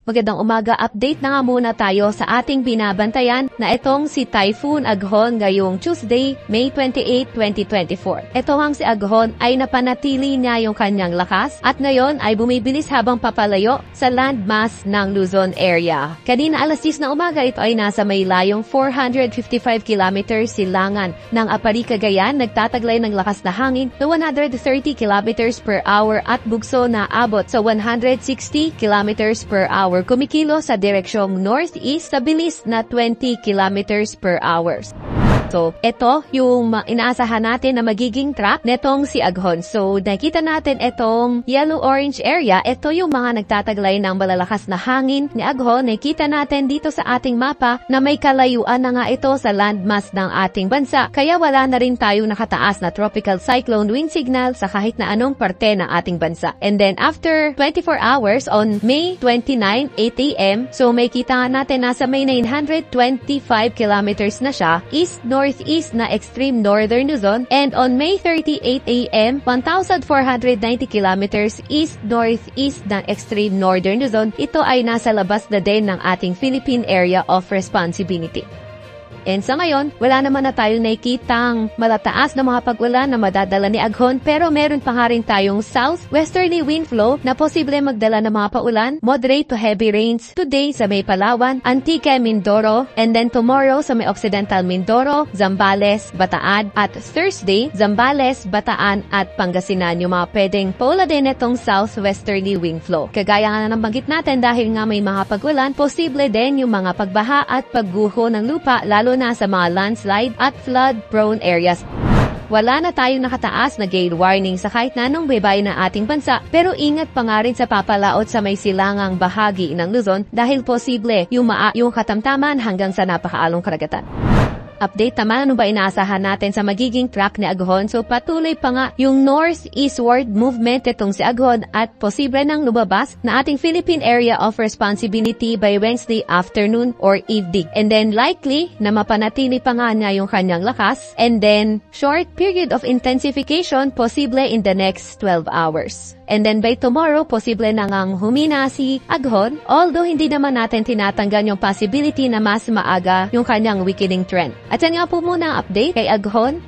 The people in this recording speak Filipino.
Magandang umaga, update na nga muna tayo sa ating binabantayan na itong si Typhoon Aghon ngayong Tuesday, May 28, 2024. Ito hang si Aghon ay napanatili niya yung kanyang lakas at ngayon ay bumibilis habang papalayo sa landmass ng Luzon area. Kanina alas 10 na umaga ito ay nasa may layong 455 kilometers silangan ng Apari, Cagayan, nagtataglay ng lakas na hangin na 130 kilometers per hour at bugso na abot sa 160 kilometers per hour. Kumikilo sa direksyong northeast sa bilis na 20 kilometers per hour. So, ito yung inaasahan natin na magiging track netong si Aghon. So, nakita natin itong yellow-orange area. Ito yung mga nagtataglay ng malalakas na hangin ni Aghon. Nakita natin dito sa ating mapa na may kalayuan na nga ito sa landmass ng ating bansa. Kaya wala na rin tayong nakataas na tropical cyclone wind signal sa kahit na anong parte ng ating bansa. And then, after 24 hours on May 29, 8 a.m., so may kita nga natin nasa may 925 kilometers na siya east-northeast na extreme northern Luzon, and on May 38 a.m., 1,490 kilometers east-northeast ng extreme northern Luzon. Ito ay nasa labas na din ng ating Philippine Area of Responsibility. And sa ngayon, wala naman na tayong nakikitang malataas na mga pag-ulan na madadala ni Aghon, pero meron pa nga rin tayong southwesterly wind flow na posible magdala ng mga paulan, moderate to heavy rains today sa may Palawan, Antique, Mindoro, and then tomorrow sa may Occidental Mindoro, Zambales, Bataan, at Thursday, Zambales, Bataan, at Pangasinan yung mga pwedeng paula din itong southwesterly wind flow. Kagaya nga na nabanggit natin, dahil nga may mga pag-ulan, posible din yung mga pagbaha at pagguho ng lupa, lalo na sa mga landslide at flood-prone areas. Wala na tayong nakataas na gale warning sa kahit na anong baybay ng ating bansa, pero ingat pa nga rin sa papalaot sa may silangang bahagi ng Luzon dahil posible yung katamtaman hanggang sa napakaalong karagatan. Update naman, ano ba inaasahan natin sa magiging track ni Aghon? So patuloy pa nga yung north-eastward movement itong si Aghon at posible nang lumabas na ating Philippine Area of Responsibility by Wednesday afternoon or evening. And then likely na mapanatili pa nga niya yung kanyang lakas, and then short period of intensification posible in the next 12 hours. And then by tomorrow, posible na ngang humina si Aghon, although hindi naman natin tinatanggan yung possibility na mas maaga yung kanyang weakening trend. At yan nga po muna ang update kay Aghon.